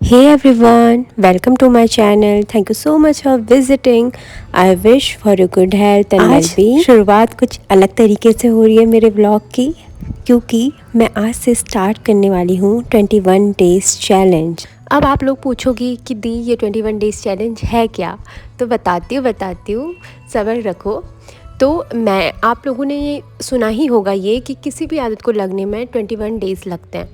Hey everyone, welcome to my channel. Thank you so much for visiting. I wish for your good health and well-being. शुरुआत कुछ अलग तरीके से हो रही है मेरे व्लॉग की, क्योंकि मैं आज से स्टार्ट करने वाली हूँ 21 डेज़ चैलेंज। अब आप लोग पूछोगी कि दी ये 21 डेज़ चैलेंज है क्या? तो बताती हूँ, सब्र रखो। तो मैं आप लोगों ने ये सुना ही होगा ये कि किसी भी आदत को लगने में 21 डेज़ लगते हैं।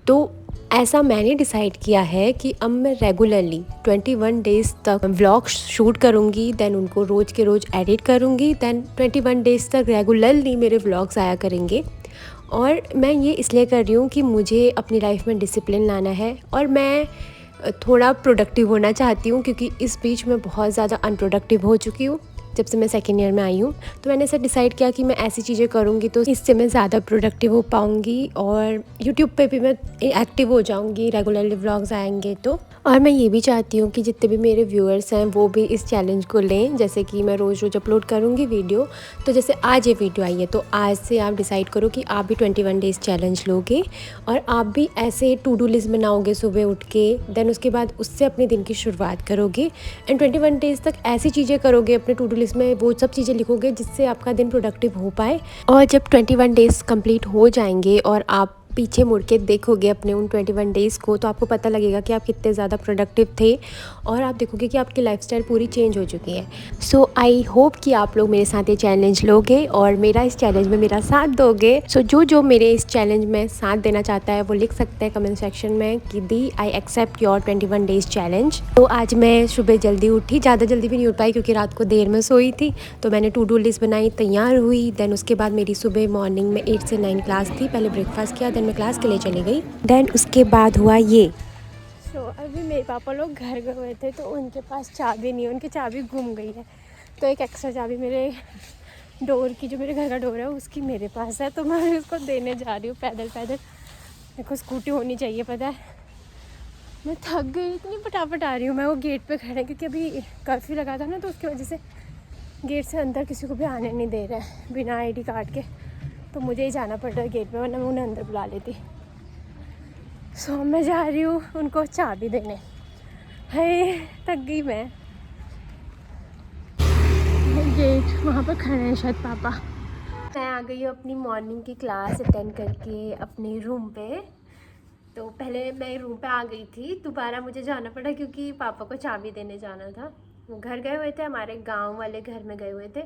तो ऐसा मैंने डिसाइड किया है कि अब मैं रेगुलरली 21 डेज़ तक व्लॉग शूट करूँगी, दैन उनको रोज़ के रोज़ एडिट करूँगी, दैन 21 डेज़ तक रेगुलरली मेरे व्लॉग्स आया करेंगे। और मैं ये इसलिए कर रही हूँ कि मुझे अपनी लाइफ में डिसिप्लिन लाना है और मैं थोड़ा प्रोडक्टिव होना चाहती हूँ, क्योंकि इस बीच मैं बहुत ज़्यादा अनप्रोडक्टिव हो चुकी हूँ। जब से मैं सेकेंड ईयर में आई हूँ तो मैंने ऐसा डिसाइड किया कि मैं ऐसी चीज़ें करूँगी तो इससे मैं ज़्यादा प्रोडक्टिव हो पाऊँगी और यूट्यूब पे भी मैं एक्टिव हो जाऊँगी, रेगुलरली व्लॉग्स आएंगे तो। और मैं ये भी चाहती हूँ कि जितने भी मेरे व्यूअर्स हैं वो भी इस चैलेंज को लें, जैसे कि मैं रोज़ रोज़ अपलोड करूँगी वीडियो। तो जैसे आज ये वीडियो आई है तो आज से आप डिसाइड करो कि आप भी 21 डेज़ चैलेंज लोगे और आप भी ऐसे टू डू लिस्ट बनाओगे सुबह उठ के, दैन उसके बाद उससे अपने दिन की शुरुआत करोगे एंड 21 डेज़ तक ऐसी चीज़ें करोगे अपने टू डू लिस्ट में, वो सब चीज़ें लिखोगे जिससे आपका दिन प्रोडक्टिव हो पाए। और जब 21 डेज़ कंप्लीट हो जाएंगे और आप पीछे मुड़ के देखोगे अपने उन 21 डेज़ को, तो आपको पता लगेगा कि आप कितने ज़्यादा प्रोडक्टिव थे और आप देखोगे कि आपकी लाइफस्टाइल पूरी चेंज हो चुकी है। सो आई होप कि आप लोग मेरे साथ ये चैलेंज लोगे और मेरा इस चैलेंज में मेरा साथ दोगे। सो जो मेरे इस चैलेंज में साथ देना चाहता है वो लिख सकता है कमेंट सेक्शन में कि दी I accept your 21 days challenge. तो आज मैं सुबह जल्दी उठी, ज़्यादा जल्दी भी नहीं उठ पाई क्योंकि रात को देर में सोई थी। तो मैंने टू डू लिस्ट बनाई, तैयार हुई, दैन उसके बाद मेरी सुबह मॉर्निंग में 8 से 9 क्लास थी। पहले ब्रेकफास्ट किया, दैन मैं क्लास के लिए चली गई। दैन उसके बाद हुआ ये। अभी मेरे पापा लोग घर गए हुए थे तो उनके पास चाबी नहीं है, उनकी चाबी गुम गई है। तो एक एक्स्ट्रा चाबी मेरे डोर की, जो मेरे घर का डोर है उसकी मेरे पास है, तो मैं उसको देने जा रही हूँ पैदल। मेरे को स्कूटी होनी चाहिए, पता है मैं थक गई, इतनी फटाफट आ रही हूँ मैं। वो गेट पे खड़े क्योंकि अभी कर्फ्यू लगा था ना, तो उसकी वजह से गेट से अंदर किसी को भी आने नहीं दे रहा है बिना ID कार्ड के। तो मुझे ही जाना पड़ रहा है गेट पे, वरना मैं उन्हें अंदर बुला लेती। सो मैं जा रही हूँ उनको चाबी देने। है थक गई मैं। गेट वहाँ पर खड़े हैं शायद पापा। मैं आ गई हूँ अपनी मॉर्निंग की क्लास अटेंड करके अपने रूम पे। तो पहले मैं रूम पे आ गई थी, दोबारा मुझे जाना पड़ा क्योंकि पापा को चाबी देने जाना था। वो घर गए हुए थे, हमारे गांव वाले घर में गए हुए थे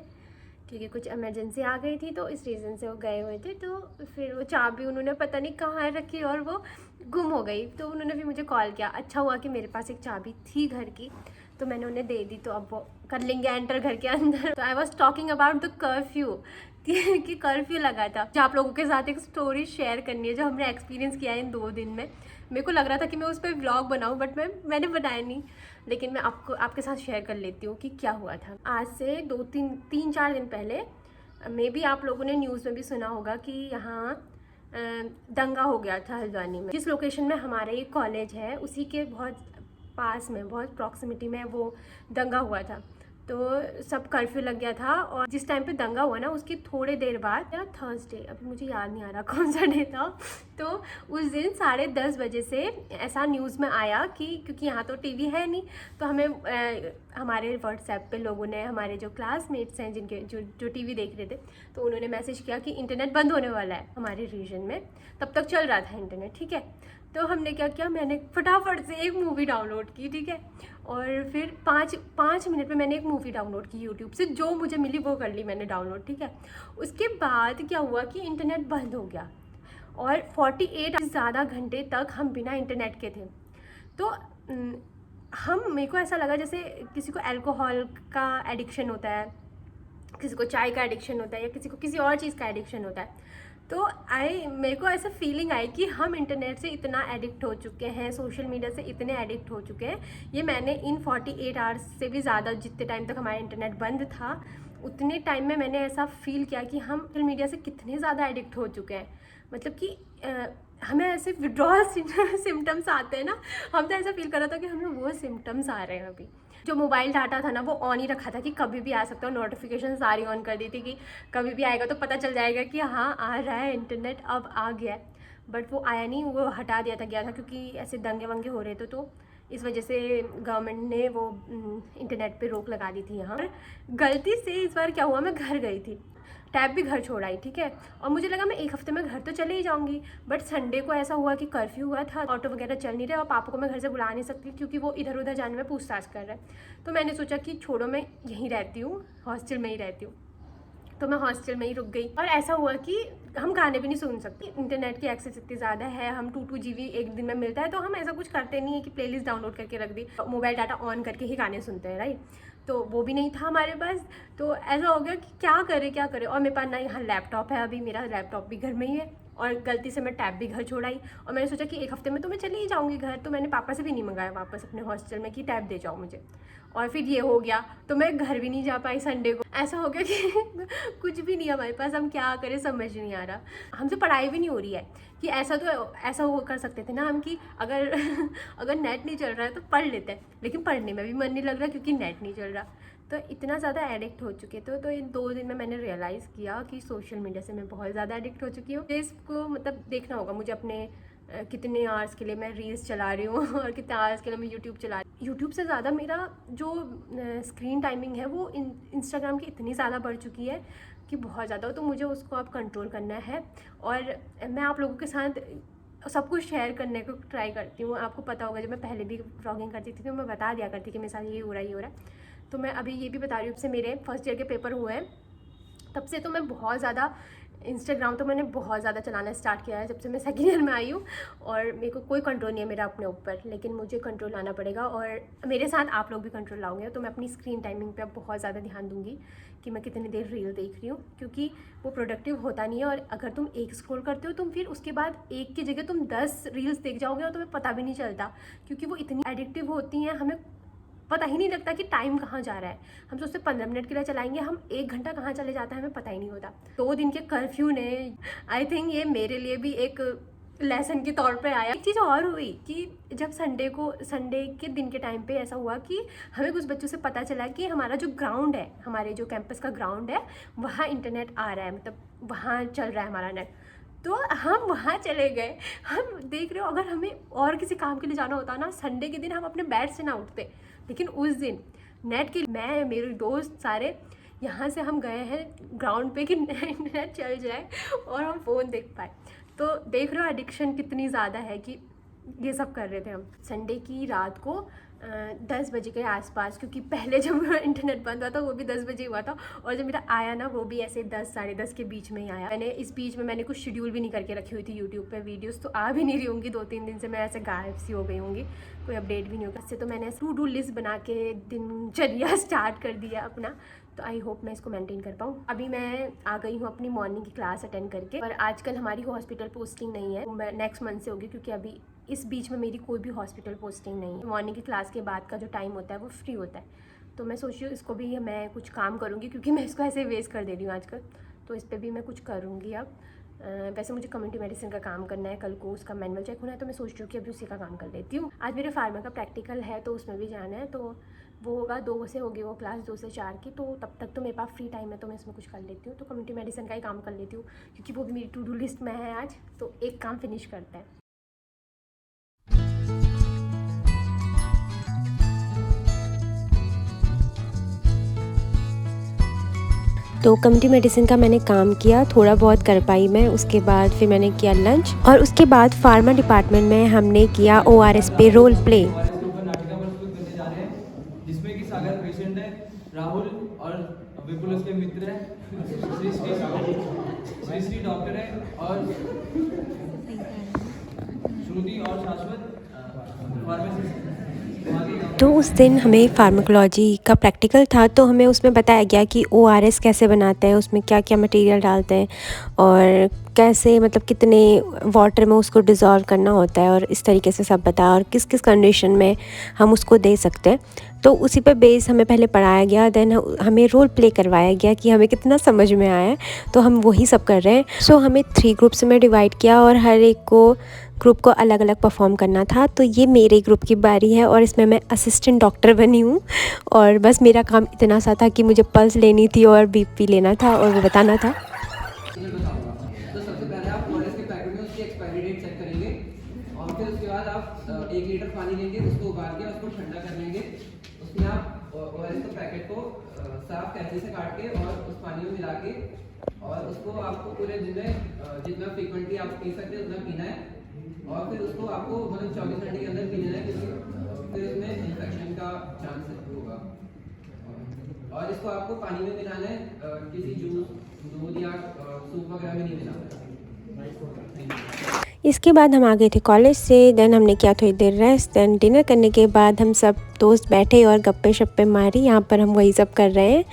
क्योंकि कुछ इमरजेंसी आ गई थी, तो इस रीज़न से वो गए हुए थे। तो फिर वो चाबी उन्होंने पता नहीं कहाँ रखी और वो गुम हो गई। तो उन्होंने भी मुझे कॉल किया। अच्छा हुआ कि मेरे पास एक चाबी थी घर की, तो मैंने उन्हें दे दी, तो अब वो कर लेंगे एंटर घर के अंदर। तो I was talking about the curfew कि कर्फ्यू लगा था। जो आप लोगों के साथ एक स्टोरी शेयर करनी है जो हमने एक्सपीरियंस किया है इन 2 दिन में। मेरे को लग रहा था कि मैं उस पर व्लॉग बनाऊं, बट मैंने बनाया नहीं, लेकिन मैं आपके साथ शेयर कर लेती हूँ कि क्या हुआ था। आज से 3-4 दिन पहले मे बी आप लोगों ने न्यूज़ में भी सुना होगा कि यहाँ दंगा हो गया था हल्द्वानी में। जिस लोकेशन में हमारे कॉलेज है उसी के बहुत पास में, बहुत प्रॉक्सिमिटी में वो दंगा हुआ था। तो सब कर्फ्यू लग गया था और जिस टाइम पे दंगा हुआ ना उसकी थोड़ी देर बाद, या थर्सडे, अभी मुझे याद नहीं आ रहा कौन सा डे था, तो उस दिन 10:30 बजे से ऐसा न्यूज़ में आया कि क्योंकि यहाँ तो टीवी है नहीं, तो हमें हमारे व्हाट्सएप पे लोगों ने, हमारे जो क्लासमेट्स हैं जिनके जो टीवी देख रहे थे, तो उन्होंने मैसेज किया कि इंटरनेट बंद होने वाला है हमारे रीजन में। तब तक चल रहा था इंटरनेट, ठीक है। तो हमने क्या किया, मैंने फटाफट से एक मूवी डाउनलोड की, ठीक है। और फिर 5 मिनट में मैंने एक मूवी डाउनलोड की यूट्यूब से, जो मुझे मिली वो कर ली मैंने डाउनलोड, ठीक है। उसके बाद क्या हुआ कि इंटरनेट बंद हो गया और 48 ज़्यादा घंटे तक हम बिना इंटरनेट के थे। तो मेरे को ऐसा लगा जैसे किसी को अल्कोहल का एडिक्शन होता है, किसी को चाय का एडिक्शन होता है, या किसी को किसी और चीज़ का एडिक्शन होता है। तो मेरे को ऐसा फीलिंग आई कि हम इंटरनेट से इतना एडिक्ट हो चुके हैं, सोशल मीडिया से इतने एडिक्ट हो चुके हैं। ये मैंने इन 48 आवर्स से भी ज़्यादा, जितने टाइम तक हमारा इंटरनेट बंद था उतने टाइम में मैंने ऐसा फील किया कि हम सोशल मीडिया से कितने ज़्यादा एडिक्ट हो चुके हैं। मतलब कि हमें ऐसे विड्रॉल सिम्टम्स आते हैं ना, हम तो ऐसा फील कर रहा था कि हमें वो सिम्टम्स आ रहे हैं अभी। जो मोबाइल डाटा था ना वो ऑन ही रखा था कि कभी भी आ सकता है, नोटिफिकेशन सारी ऑन कर दी थी कि कभी भी आएगा तो पता चल जाएगा कि हाँ आ रहा है इंटरनेट, अब आ गया है। बट वो आया नहीं, वो हटा दिया था गया था क्योंकि ऐसे दंगे वंगे हो रहे थे, तो इस वजह से गवर्नमेंट ने वो इंटरनेट पे रोक लगा दी थी यहाँ। गलती से इस बार क्या हुआ, मैं घर गई थी, टैब भी घर छोड़ आई, ठीक है, और मुझे लगा मैं एक हफ्ते में घर तो चले ही जाऊंगी, बट संडे को ऐसा हुआ कि कर्फ्यू हुआ था, ऑटो वगैरह चल नहीं रहे और पापा को मैं घर से बुला नहीं सकती क्योंकि वो इधर उधर जाने में पूछताछ कर रहे हैं। तो मैंने सोचा कि छोड़ो, मैं यहीं रहती हूँ, हॉस्टल में ही रहती हूँ, तो मैं हॉस्टल में ही रुक गई। और ऐसा हुआ कि हम गाने भी नहीं सुन सकते, इंटरनेट की एक्सेस इतनी ज़्यादा है, हम 2 GB एक दिन में मिलता है, तो हम ऐसा कुछ करते नहीं है कि प्लेलिस्ट डाउनलोड करके रख दी, मोबाइल डाटा ऑन करके ही गाने सुनते हैं, राइट। तो वो भी नहीं था हमारे पास, तो ऐसा हो गया कि क्या करें। और मेरे पास ना यहाँ लैपटॉप है, अभी मेरा लैपटॉप भी घर में ही है, और गलती से मैं टैब भी घर छोड़ आई, और मैंने सोचा कि एक हफ्ते में तो मैं चली ही जाऊँगी घर, तो मैंने पापा से भी नहीं मंगाया वापस अपने हॉस्टल में कि टैब दे जाओ मुझे, और फिर ये हो गया, तो मैं घर भी नहीं जा पाई संडे को। ऐसा हो गया कि कुछ भी नहीं है हमारे पास, हम क्या करें समझ नहीं आ रहा, हमसे पढ़ाई भी नहीं हो रही है। कि ऐसा हो कर सकते थे ना हम कि अगर अगर नेट नहीं चल रहा है तो पढ़ लेते हैं, लेकिन पढ़ने में भी मन नहीं लग रहा क्योंकि नेट नहीं चल रहा। तो इतना ज़्यादा एडिक्ट हो चुके थे, तो इन 2 दिन में मैंने रियलाइज़ किया कि सोशल मीडिया से मैं बहुत ज़्यादा एडिक्ट हो चुकी हूँ। इसको मतलब देखना होगा मुझे अपने कितने आवर्स के लिए मैं रील्स चला रही हूँ और कितने आवर्स के लिए मैं यूट्यूब चला रही हूँ। यूट्यूब से ज़्यादा मेरा जो स्क्रीन टाइमिंग है वो इंस्टाग्राम की इतनी ज़्यादा बढ़ चुकी है कि बहुत ज़्यादा, तो मुझे उसको अब कंट्रोल करना है। और मैं आप लोगों के साथ सब कुछ शेयर करने को ट्राई करती हूँ। आपको पता होगा जब मैं पहले भी व्लॉगिंग करती थी तो मैं बता दिया करती कि मेरे साथ ये हो रहा है, ये हो रहा है। तो मैं अभी ये भी बता रही हूँ, से मेरे फर्स्ट ईयर के पेपर हुए हैं तब से तो मैं बहुत ज़्यादा इंस्टाग्राम तो मैंने बहुत ज़्यादा चलाना स्टार्ट किया है जब से मैं सेकेंड ईयर में आई हूँ। और मेरे को कोई कंट्रोल नहीं है मेरा अपने ऊपर, लेकिन मुझे कंट्रोल लाना पड़ेगा, और मेरे साथ आप लोग भी कंट्रोल लाओगे। तो मैं अपनी स्क्रीन टाइमिंग पे अब बहुत ज़्यादा ध्यान दूंगी कि मैं कितनी देर रील देख रही हूँ, क्योंकि वो प्रोडक्टिव होता नहीं है। और अगर तुम एक स्क्रॉल करते हो तुम फिर उसके बाद एक की जगह तुम 10 रील्स देख जाओगे और तुम्हें पता भी नहीं चलता, क्योंकि वो इतनी एडिक्टिव होती हैं, हमें पता ही नहीं लगता कि टाइम कहाँ जा रहा है। हम सोचते 15 मिनट के लिए चलाएंगे, हम 1 घंटा कहाँ चले जाता है हमें पता ही नहीं होता। 2 दिन के कर्फ्यू ने आई थिंक ये मेरे लिए भी एक लेसन के तौर पे आया। एक चीज़ और हुई कि जब संडे के दिन के टाइम पे ऐसा हुआ कि हमें कुछ बच्चों से पता चला कि हमारा जो ग्राउंड है, हमारे जो कैंपस का ग्राउंड है, वहाँ इंटरनेट आ रहा है, मतलब वहाँ चल रहा है हमारा नेट। तो हम वहाँ चले गए। हम देख रहे हो, अगर हमें और किसी काम के लिए जाना होता ना संडे के दिन हम अपने बेड से ना उठते, लेकिन उस दिन नेट के मैं मेरे दोस्त सारे यहाँ से हम गए हैं ग्राउंड पे कि नेट चल जाए और हम फ़ोन देख पाए। तो देख रहे हो एडिक्शन कितनी ज़्यादा है कि ये सब कर रहे थे हम संडे की रात को 10 बजे के आसपास, क्योंकि पहले जब इंटरनेट बंद हुआ था वो भी 10 बजे हुआ था, और जब मेरा आया ना वो भी ऐसे 10 साढ़े 10 के बीच में ही आया। इस बीच में मैंने कुछ शेड्यूल भी नहीं करके रखी हुई थी यूट्यूब पे, वीडियोस तो आ भी नहीं रही होंगी, 2-3 दिन से मैं ऐसे गायब सी हो गई होंगी, कोई अपडेट भी नहीं होगा। इससे तो मैंने टू डू लिस्ट बना के दिनचर्या स्टार्ट कर दिया अपना, तो आई होप मैं इसको मेंटेन कर पाऊँ। अभी मैं आ गई हूँ अपनी मॉर्निंग की क्लास अटेंड करके, पर आजकल हमारी हॉस्पिटल पोस्टिंग नहीं है, मैं नेक्स्ट मंथ से होगी, क्योंकि अभी इस बीच में मेरी कोई भी हॉस्पिटल पोस्टिंग नहीं है। मॉर्निंग की क्लास के बाद का जो टाइम होता है वो फ्री होता है, तो मैं सोच रही हूँ इसको भी मैं कुछ काम करूँगी, क्योंकि मैं इसको ऐसे वेस्ट कर दे रही हूँ आजकल, तो इस पर भी मैं कुछ करूँगी अब। वैसे मुझे कम्युनिटी मेडिसिन का काम करना है, कल को उसका मैनुअल चेक होना है, तो मैं सोच रही हूँ कि अभी उसी का काम कर लेती हूँ। आज मेरे फार्मा का प्रैक्टिकल है तो उसमें भी जाना है, तो वो होगा 2 से होगी वो क्लास, 2 से 4 की, तो तब तक तो मेरे पास फ्री टाइम है, तो मैं इसमें कुछ कर लेती हूँ। तो कम्युनिटी मेडिसिन का ही काम कर लेती हूँ, क्योंकि वो भी मेरी टू डू लिस्ट में है आज, तो एक काम फिनिश करते हैं। तो कम्युनिटी मेडिसिन का मैंने काम किया, थोड़ा बहुत कर पाई मैं। उसके बाद फिर मैंने किया लंच, और उसके बाद फार्मा डिपार्टमेंट में हमने किया ORS पे रोल प्ले। नाटिका प्रस्तुत करने जा रहे हैं, जिसमें कि सागर पेशेंट है, राहुल और विपुल उसके मित्र है, श्री डॉक्टर है, और श्रुति और शाश्वत फार्मेसिस्ट। तो उस दिन हमें फार्माकोलॉजी का प्रैक्टिकल था, तो हमें उसमें बताया गया कि ORS कैसे बनाते हैं, उसमें क्या क्या मटेरियल डालते हैं, और कैसे मतलब कितने वाटर में उसको डिज़ोल्व करना होता है, और इस तरीके से सब बताया, और किस किस कंडीशन में हम उसको दे सकते हैं। तो उसी पे बेस हमें पहले पढ़ाया गया, देन हमें रोल प्ले करवाया गया कि हमें कितना समझ में आया है, तो हम वही सब कर रहे हैं। सो हमें 3 ग्रुप्स में डिवाइड किया, और हर एक ग्रुप को अलग अलग परफॉर्म करना था। तो ये मेरे ग्रुप की बारी है, और इसमें मैं असिस्टेंट डॉक्टर बनी हूँ, और बस मेरा काम इतना सा था कि मुझे पल्स लेनी थी और BP लेना था और वो बताना था। तो सबसे पहले आप ORS के पैकेट में उसकी एक्सपायरी डेट चेक करेंगे और फिर उसके बाद आप 1 लीटर पानी लेंगे, उसको उबाल के उसको ठंडा कर लेंगे। उसमें आप ओआरएस के पैकेट को साफ कैंची से काट के और उस पानी में मिला के और उसको आपको पूरे दिन में जितना फ्रीक्वेंटली आप पी सकते हैं उतना पीना है और फिर उसको आपको मतलब 24 घंटे के अंदर पी लेना है, क्योंकि फिर उसमें इन्फेक्शन का चांस होगा। और इसको आपको पानी में मिलाना है, किसी जूस, दूध या सूप वगैरह में नहीं मिलाना है। इसके बाद हम आ गए थे कॉलेज से। देन हमने किया थोड़ी देर रेस्ट। देन डिनर करने के बाद हम सब दोस्त बैठे और गप्पे शप्पे मारी। यहाँ पर हम वही सब कर रहे हैं।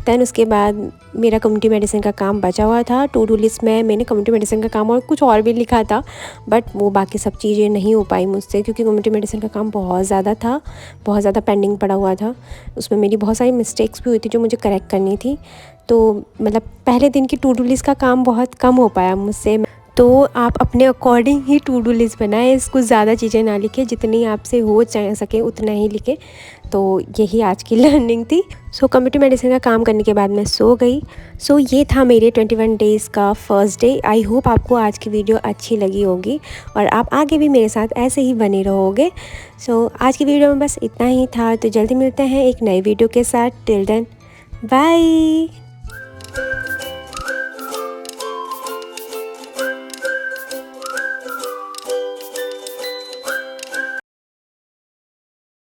देन उसके बाद मेरा कम्युनिटी मेडिसिन का काम बचा हुआ था। टू डू लिस्ट में मैंने कम्युनिटी मेडिसिन का काम और कुछ और भी लिखा था, बट वो बाकी सब चीज़ें नहीं हो पाई मुझसे, क्योंकि कम्युनिटी मेडिसिन का काम बहुत ज़्यादा था, बहुत ज़्यादा पेंडिंग पड़ा हुआ था। उसमें मेरी बहुत सारी मिस्टेक्स भी हुई थी जो मुझे करेक्ट करनी थी। तो मतलब पहले दिन की टू डू लिस्ट का काम बहुत कम हो पाया मुझसे। तो आप अपने अकॉर्डिंग ही टू डू लिस्ट बनाएं, कुछ ज़्यादा चीज़ें ना लिखें, जितनी आपसे हो सके उतना ही लिखें। तो यही आज की लर्निंग थी। सो कम्युनिटी मेडिसिन का काम करने के बाद मैं सो गई। सो ये था मेरे 21 डेज़ का फर्स्ट डे। आई होप आपको आज की वीडियो अच्छी लगी होगी और आप आगे भी मेरे साथ ऐसे ही बने रहोगे। सो आज की वीडियो में बस इतना ही था। तो जल्दी मिलते हैं एक नई वीडियो के साथ। Till then bye.